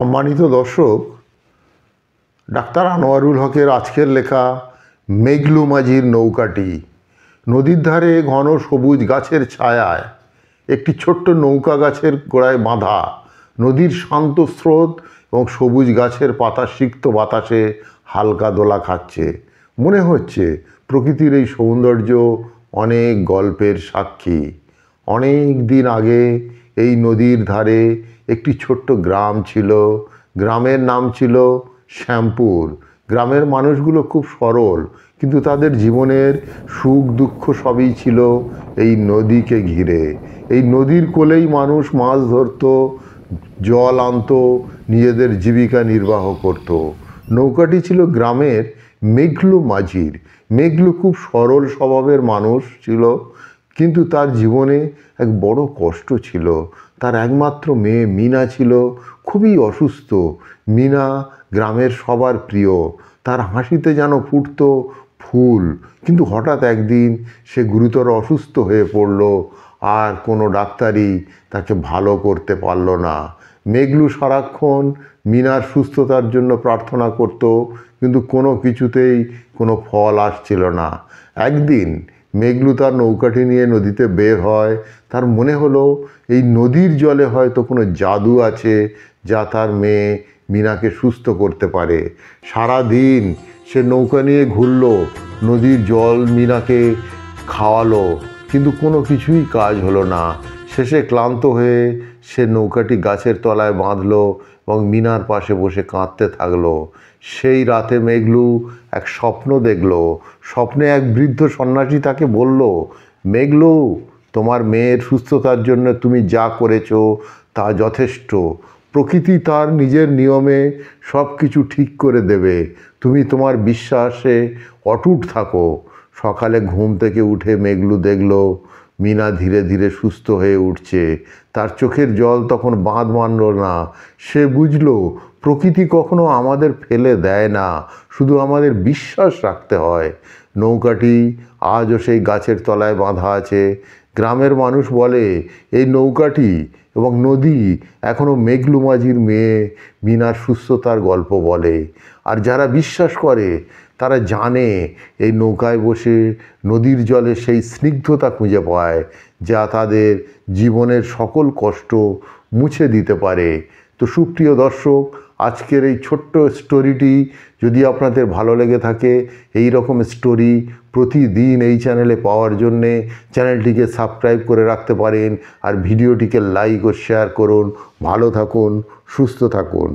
সম্মানিত দর্শক, ডাক্তার আনোয়ারুল হকের আজকের লেখা মেঘলু মাঝির নৌকাটি। নদীর ধারে ঘন সবুজ গাছের ছায়ায় একটি ছোট্ট নৌকা গাছের গোড়ায় বাঁধা। নদীর শান্ত স্রোত এবং সবুজ গাছের পাতা সিক্ত বাতাসে হালকা দোলা খাচ্ছে। মনে হচ্ছে প্রকৃতির এই সৌন্দর্য অনেক গল্পের সাক্ষী। অনেক দিন আগে এই নদীর ধারে একটি ছোট্ট গ্রাম ছিল। গ্রামের নাম ছিল শ্যামপুর। গ্রামের মানুষগুলো খুব সরল, কিন্তু তাদের জীবনের সুখ দুঃখ সবই ছিল এই নদীকে ঘিরে। এই নদীর কোলেই মানুষ মাছ ধরত, জল আনত, নিজেদের জীবিকা নির্বাহ করত। নৌকাটি ছিল গ্রামের মেঘলু মাঝির। মেঘলু খুব সরল স্বভাবের মানুষ ছিল, কিন্তু তার জীবনে এক বড় কষ্ট ছিল। তার একমাত্র মেয়ে মিনা ছিল খুবই অসুস্থ। মিনা গ্রামের সবার প্রিয়, তার হাসিতে যেন ফুটত ফুল। কিন্তু হঠাৎ একদিন সে গুরুতর অসুস্থ হয়ে পড়ল, আর কোনো ডাক্তারই তাকে ভালো করতে পারল না। মেঘলু সারাক্ষণ মিনার সুস্থতার জন্য প্রার্থনা করত, কিন্তু কোনো কিছুতেই কোনো ফল আসছিল না। একদিন মেঘলু তার নৌকাটি নিয়ে নদীতে বের হয়। তার মনে হলো এই নদীর জলে হয়তো কোনো জাদু আছে যা তার মেয়ে মিনাকে সুস্থ করতে পারে। সারাদিন সে নৌকা নিয়ে ঘুরল, নদীর জল মিনাকে খাওয়ালো, কিন্তু কোনো কিছুই কাজ হলো না। শেষে ক্লান্ত হয়ে সে নৌকাটি গাছের তলায় বাঁধলো এবং মিনার পাশে বসে কাঁদতে থাকলো। সেই রাতে মেঘলু এক স্বপ্ন দেখল। স্বপ্নে এক বৃদ্ধ সন্ন্যাসী তাকে বলল, মেঘলু, তোমার মেয়ের সুস্থতার জন্য তুমি যা করেছো তা যথেষ্ট। প্রকৃতি তার নিজের নিয়মে সব কিছু ঠিক করে দেবে। তুমি তোমার বিশ্বাসে অটুট থাকো। সকালে ঘুম থেকে উঠে মেঘলু দেখল মিনা ধীরে ধীরে সুস্থ হয়ে উঠছে। তার চোখের জল তখন বাঁধ মানল না। সে বুঝল প্রকৃতি কখনো আমাদের ফেলে দেয় না, শুধু আমাদের বিশ্বাস রাখতে হয়। নৌকাটি আজও সেই গাছের তলায় বাঁধা আছে। গ্রামের মানুষ বলে এই নৌকাটি এবং নদী এখনও মেঘলু মাঝির মেয়ে মিনার সুস্থতার গল্প বলে। আর যারা বিশ্বাস করে তারা জানে এই নৌকায় বসে নদীর জলে সেই স্নিগ্ধতা খুঁজে পায় যা তাদের জীবনের সকল কষ্ট মুছে দিতে পারে। তো সুপ্রিয় দর্শক, আজকের এই ছোট্ট স্টোরিটি যদি আপনাদের ভালো লেগে থাকে, এই রকম স্টোরি প্রতিদিন এই চ্যানেলে পাওয়ার জন্যে চ্যানেলটিকে সাবস্ক্রাইব করে রাখতে পারেন। আর ভিডিওটিকে লাইক ও শেয়ার করুন। ভালো থাকুন, সুস্থ থাকুন।